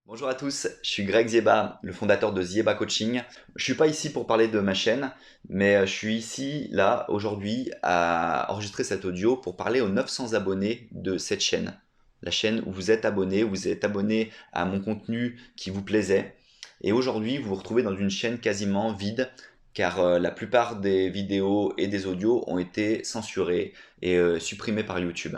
Bonjour à tous, je suis Greg Zieba, le fondateur de Zieba Coaching. Je suis pas ici pour parler de ma chaîne, mais je suis ici, là, aujourd'hui, à enregistrer cet audio pour parler aux 900 abonnés de cette chaîne. La chaîne où vous êtes abonné à mon contenu qui vous plaisait. Et aujourd'hui, vous vous retrouvez dans une chaîne quasiment vide, car la plupart des vidéos et des audios ont été censurés et supprimés par YouTube.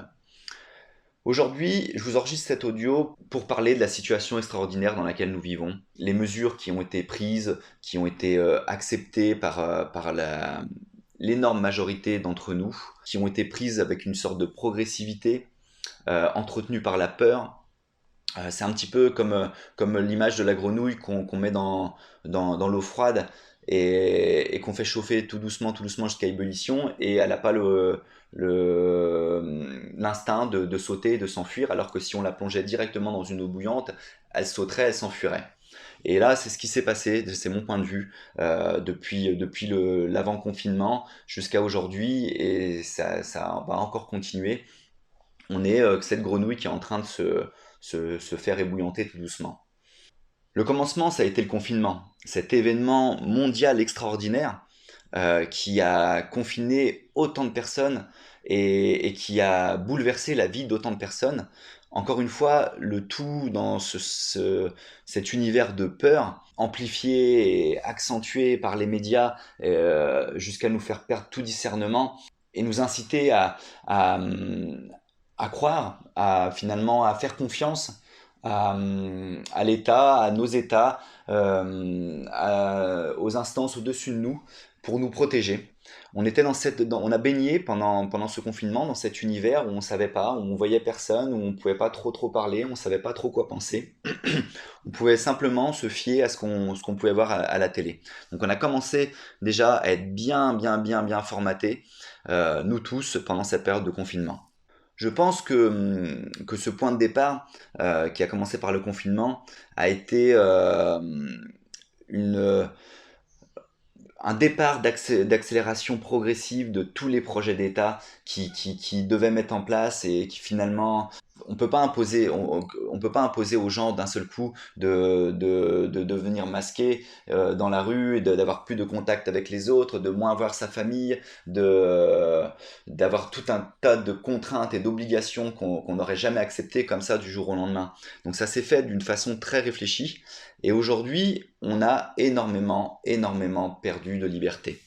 Aujourd'hui, je vous enregistre cet audio pour parler de la situation extraordinaire dans laquelle nous vivons, les mesures qui ont été prises, qui ont été acceptées par l'énorme majorité d'entre nous, qui ont été prises avec une sorte de progressivité entretenue par la peur. C'est un petit peu comme l'image de la grenouille qu'on met dans l'eau froide et qu'on fait chauffer tout doucement jusqu'à ébullition, et elle n'a pas l'instinct de sauter et de s'enfuir, alors que si on la plongeait directement dans une eau bouillante, elle sauterait, elle s'enfuirait. Et là, c'est ce qui s'est passé, c'est mon point de vue, depuis l'avant-confinement jusqu'à aujourd'hui, et ça va encore continuer. On est cette grenouille qui est en train de se faire ébouillanter tout doucement. Le commencement, ça a été le confinement, cet événement mondial extraordinaire qui a confiné autant de personnes et qui a bouleversé la vie d'autant de personnes. Encore une fois, le tout dans cet univers de peur, amplifié et accentué par les médias jusqu'à nous faire perdre tout discernement et nous inciter à croire, finalement à faire confiance à l'État, à nos États, aux instances au-dessus de nous pour nous protéger. On a baigné pendant ce confinement dans cet univers où on ne savait pas, où on voyait personne, où on ne pouvait pas trop parler, on ne savait pas trop quoi penser. On pouvait simplement se fier à ce qu'on pouvait voir à la télé. Donc on a commencé déjà à être bien formatés, nous tous, pendant cette période de confinement. Je pense que ce point de départ, qui a commencé par le confinement, a été une, un départ d'accélération progressive de tous les projets d'État qui devaient mettre en place et qui finalement on peut pas imposer on peut pas imposer aux gens d'un seul coup de devenir masqués dans la rue et d'avoir plus de contact avec les autres, de moins voir sa famille, d'avoir tout un tas de contraintes et d'obligations qu'on n'aurait jamais acceptées comme ça du jour au lendemain. Donc ça s'est fait d'une façon très réfléchie. Et aujourd'hui, on a énormément perdu de liberté.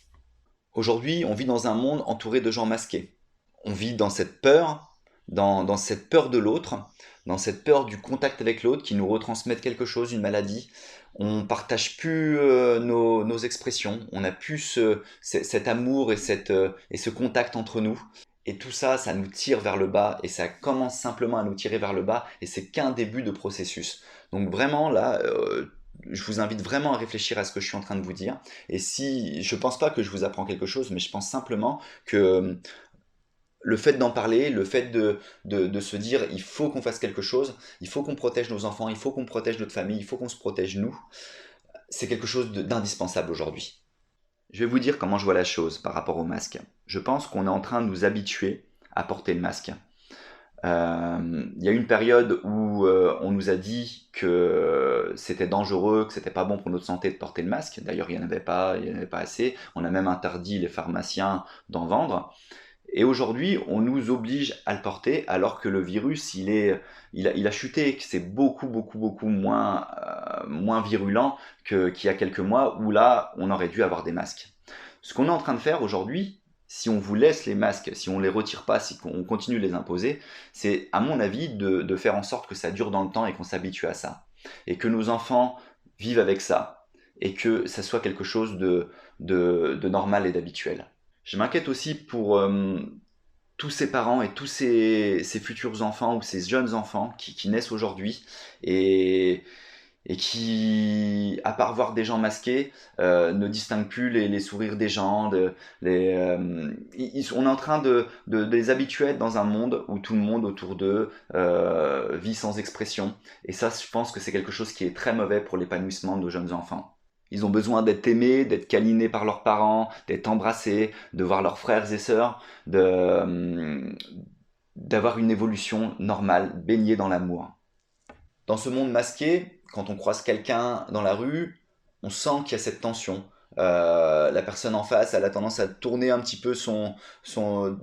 Aujourd'hui, on vit dans un monde entouré de gens masqués. On vit dans cette peur, dans cette peur de l'autre, dans cette peur du contact avec l'autre qui nous retransmette quelque chose, une maladie. On ne partage plus nos expressions, on n'a plus cet amour et ce contact entre nous. Et tout ça, ça nous tire vers le bas, et ça commence simplement à nous tirer vers le bas, et c'est qu'un début de processus. Donc vraiment là, je vous invite vraiment à réfléchir à ce que je suis en train de vous dire. Et si, je pense pas que je vous apprends quelque chose, mais je pense simplement que le fait d'en parler, le fait de se dire il faut qu'on fasse quelque chose, il faut qu'on protège nos enfants, il faut qu'on protège notre famille, il faut qu'on se protège nous, c'est quelque chose d'indispensable aujourd'hui. Je vais vous dire comment je vois la chose par rapport au masque. Je pense qu'on est en train de nous habituer à porter le masque. Il y a eu une période où on nous a dit que c'était dangereux, que c'était pas bon pour notre santé de porter le masque. D'ailleurs, il n'y en avait pas assez. On a même interdit les pharmaciens d'en vendre. Et aujourd'hui, on nous oblige à le porter alors que le virus, il a chuté, que c'est beaucoup moins virulent qu'il y a quelques mois où là, on aurait dû avoir des masques. Ce qu'on est en train de faire aujourd'hui, si on vous laisse les masques, si on ne les retire pas, si on continue de les imposer, c'est à mon avis de faire en sorte que ça dure dans le temps et qu'on s'habitue à ça. Et que nos enfants vivent avec ça. Et que ça soit quelque chose de normal et d'habituel. Je m'inquiète aussi pour tous ces parents et tous ces futurs enfants ou ces jeunes enfants qui naissent aujourd'hui et qui, à part voir des gens masqués, ne distinguent plus les sourires des gens. On est en train de les habituer à être dans un monde où tout le monde autour d'eux vit sans expression. Et ça, je pense que c'est quelque chose qui est très mauvais pour l'épanouissement de nos jeunes enfants. Ils ont besoin d'être aimés, d'être câlinés par leurs parents, d'être embrassés, de voir leurs frères et sœurs, d'avoir une évolution normale, baignée dans l'amour. Dans ce monde masqué, quand on croise quelqu'un dans la rue, on sent qu'il y a cette tension. La personne en face, elle a tendance à tourner un petit peu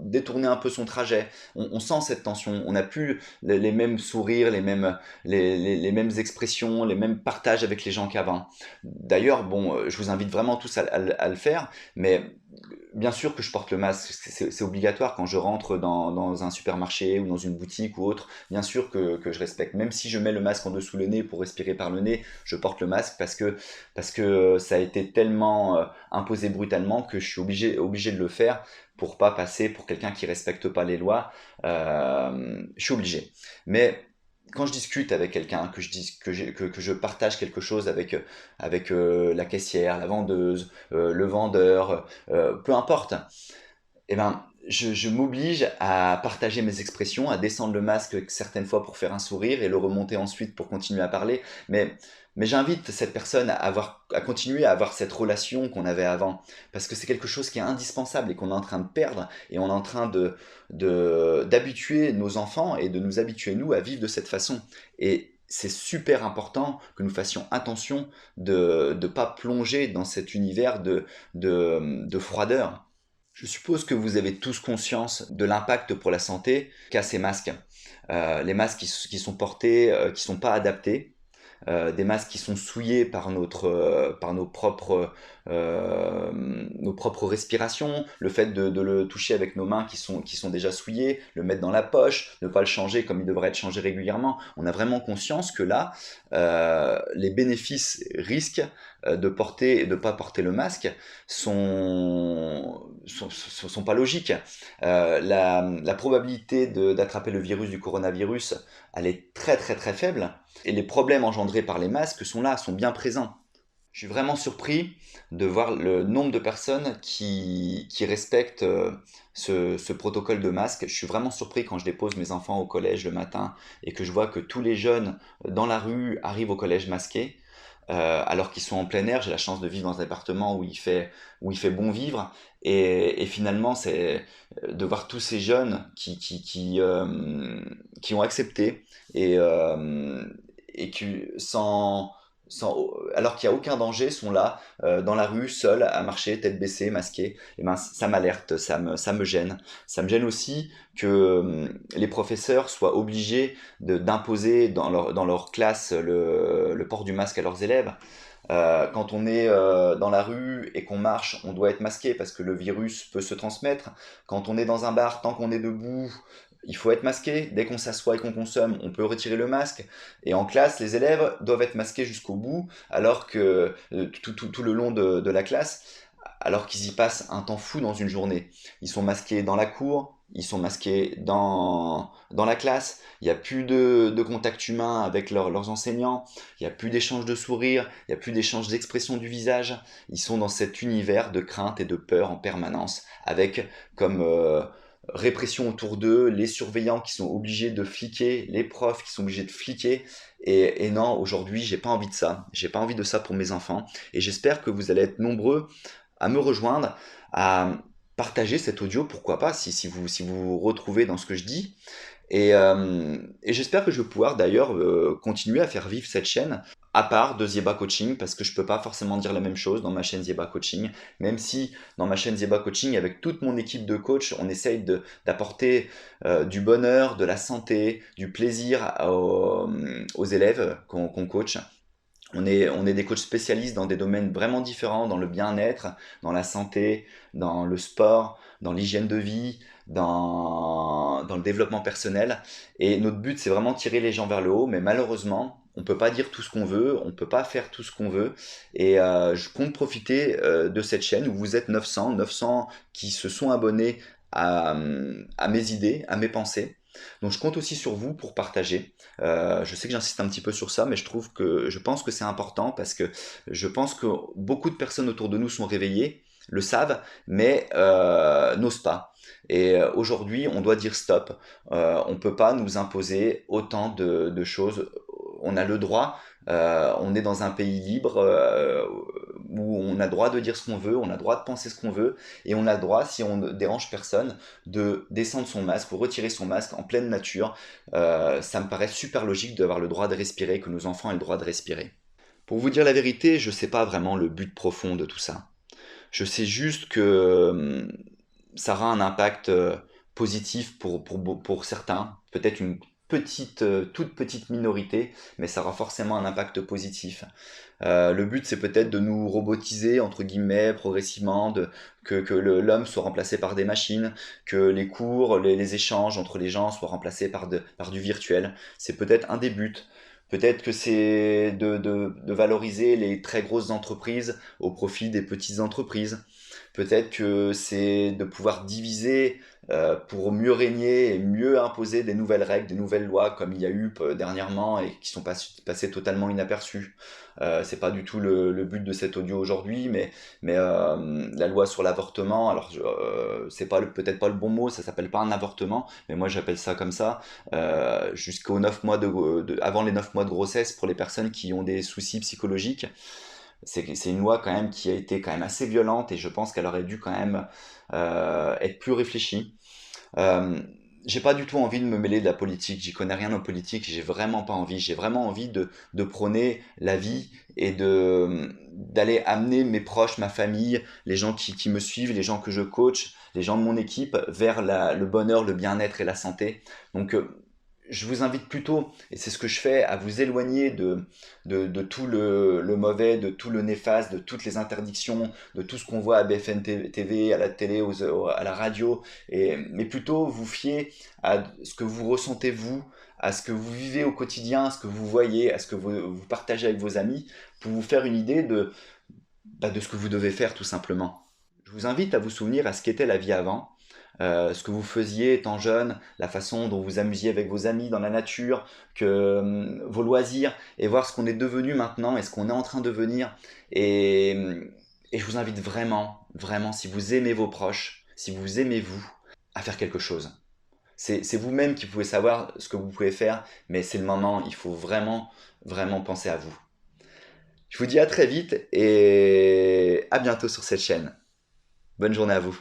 détourner un peu son trajet. On sent cette tension. On n'a plus les mêmes sourires, les mêmes expressions, les mêmes partages avec les gens qu'avant. D'ailleurs, bon, je vous invite vraiment tous à le faire, mais bien sûr que je porte le masque, c'est obligatoire quand je rentre dans un supermarché ou dans une boutique ou autre. Bien sûr que je respecte. Même si je mets le masque en dessous le nez pour respirer par le nez, je porte le masque parce que ça a été tellement imposé brutalement que je suis obligé de le faire pour pas passer pour quelqu'un qui respecte pas les lois. Je suis obligé. Mais quand je discute avec quelqu'un, que je partage quelque chose avec la caissière, la vendeuse, le vendeur, peu importe, eh ben, je m'oblige à partager mes expressions, à descendre le masque certaines fois pour faire un sourire et le remonter ensuite pour continuer à parler. Mais j'invite cette personne à continuer à avoir cette relation qu'on avait avant. Parce que c'est quelque chose qui est indispensable et qu'on est en train de perdre. Et on est en train d'habituer nos enfants et de nous habituer, nous, à vivre de cette façon. Et c'est super important que nous fassions attention de ne pas plonger dans cet univers de froideur. Je suppose que vous avez tous conscience de l'impact pour la santé qu'a ces masques. Les masques qui sont portés, qui sont pas adaptés, des masques qui sont souillés par nos propres respirations, le fait de le toucher avec nos mains qui sont déjà souillées, le mettre dans la poche, ne pas le changer comme il devrait être changé régulièrement. On a vraiment conscience que là, les bénéfices risques de porter et de ne pas porter le masque sont pas logiques. La probabilité d'attraper le virus du coronavirus, elle est très très très faible. Et les problèmes engendrés par les masques sont là, sont bien présents. Je suis vraiment surpris de voir le nombre de personnes qui respectent ce protocole de masque. Je suis vraiment surpris quand je dépose mes enfants au collège le matin et que je vois que tous les jeunes dans la rue arrivent au collège masqués. Alors qu'ils sont en plein air. J'ai la chance de vivre dans un appartement où il fait bon vivre. Et finalement, c'est de voir tous ces jeunes qui ont accepté et, euh, et qui, alors qu'il n'y a aucun danger, sont là, dans la rue, seuls, à marcher, tête baissée, masqués. Et ben, ça m'alerte, ça me gêne. Ça me gêne aussi que les professeurs soient obligés d'imposer dans leur classe le port du masque à leurs élèves. Quand on est dans la rue et qu'on marche, on doit être masqué parce que le virus peut se transmettre. Quand on est dans un bar, tant qu'on est debout, il faut être masqué. Dès qu'on s'assoit et qu'on consomme, on peut retirer le masque. Et en classe, les élèves doivent être masqués jusqu'au bout, alors que tout le long de la classe, alors qu'ils y passent un temps fou dans une journée. Ils sont masqués dans la cour, ils sont masqués dans la classe, il n'y a plus de contact humain avec leurs enseignants, il n'y a plus d'échange de sourires, il n'y a plus d'échange d'expression du visage. Ils sont dans cet univers de crainte et de peur en permanence, avec comme répression autour d'eux, les surveillants qui sont obligés de fliquer, les profs qui sont obligés de fliquer. Et non, aujourd'hui, j'ai pas envie de ça. J'ai pas envie de ça pour mes enfants. Et j'espère que vous allez être nombreux à me rejoindre, à partager cet audio, pourquoi pas, si vous vous retrouvez dans ce que je dis. Et j'espère que je vais pouvoir d'ailleurs continuer à faire vivre cette chaîne à part de Zieba Coaching, parce que je peux pas forcément dire la même chose dans ma chaîne Zieba Coaching, même si dans ma chaîne Zieba Coaching, avec toute mon équipe de coachs, on essaye d'apporter du bonheur, de la santé, du plaisir aux élèves qu'on coach. On est des coachs spécialistes dans des domaines vraiment différents, dans le bien-être, dans la santé, dans le sport, dans l'hygiène de vie, dans le développement personnel. Et notre but, c'est vraiment de tirer les gens vers le haut, mais malheureusement, on ne peut pas dire tout ce qu'on veut, on ne peut pas faire tout ce qu'on veut. Et je compte profiter de cette chaîne où vous êtes 900 qui se sont abonnés à mes idées, à mes pensées. Donc je compte aussi sur vous pour partager. Je sais que j'insiste un petit peu sur ça, mais je pense que c'est important parce que je pense que beaucoup de personnes autour de nous sont réveillées, le savent, mais n'osent pas. Et aujourd'hui, on doit dire stop. On ne peut pas nous imposer autant de choses on a le droit, on est dans un pays libre où on a le droit de dire ce qu'on veut, on a le droit de penser ce qu'on veut, et on a le droit, si on ne dérange personne, de descendre son masque ou retirer son masque en pleine nature. Ça me paraît super logique d'avoir le droit de respirer, que nos enfants aient le droit de respirer. Pour vous dire la vérité, je ne sais pas vraiment le but profond de tout ça. Je sais juste que ça aura un impact positif pour certains, peut-être une petite, toute petite minorité, mais ça aura forcément un impact positif. Le but, c'est peut-être de nous robotiser, entre guillemets, progressivement, que l'homme soit remplacé par des machines, que les cours, les échanges entre les gens soient remplacés par du virtuel. C'est peut-être un des buts. Peut-être que c'est de valoriser les très grosses entreprises au profit des petites entreprises. Peut-être que c'est de pouvoir diviser pour mieux régner et mieux imposer des nouvelles règles, des nouvelles lois, comme il y a eu dernièrement et qui sont passées totalement inaperçues. C'est pas du tout le but de cet audio aujourd'hui, mais la loi sur l'avortement, alors c'est pas peut-être pas le bon mot, ça s'appelle pas un avortement, mais moi j'appelle ça comme ça, jusqu'aux 9 mois avant les 9 mois de grossesse pour les personnes qui ont des soucis psychologiques. C'est une loi quand même qui a été quand même assez violente et je pense qu'elle aurait dû quand même être plus réfléchie. Euh, j'ai pas du tout envie de me mêler de la politique, j'y connais rien en politique, j'ai vraiment pas envie. J'ai vraiment envie de prôner la vie et d'aller amener mes proches, ma famille, les gens qui me suivent, les gens que je coach, les gens de mon équipe vers le bonheur, le bien-être et la santé. Donc je vous invite plutôt, et c'est ce que je fais, à vous éloigner de tout le mauvais, de tout le néfaste, de toutes les interdictions, de tout ce qu'on voit à BFM TV, à la télé, à la radio, mais plutôt vous fier à ce que vous ressentez vous, à ce que vous vivez au quotidien, à ce que vous voyez, à ce que vous partagez avec vos amis, pour vous faire une idée de ce que vous devez faire tout simplement. Je vous invite à vous souvenir à ce qu'était la vie avant, ce que vous faisiez étant jeune, la façon dont vous amusiez avec vos amis dans la nature, vos loisirs, et voir ce qu'on est devenu maintenant et ce qu'on est en train de devenir. Et, et je vous invite vraiment, vraiment, si vous aimez vos proches, si vous aimez vous, à faire quelque chose. C'est vous-même qui pouvez savoir ce que vous pouvez faire, mais c'est le moment, il faut vraiment, vraiment penser à vous. Je vous dis à très vite et à bientôt sur cette chaîne. Bonne journée à vous.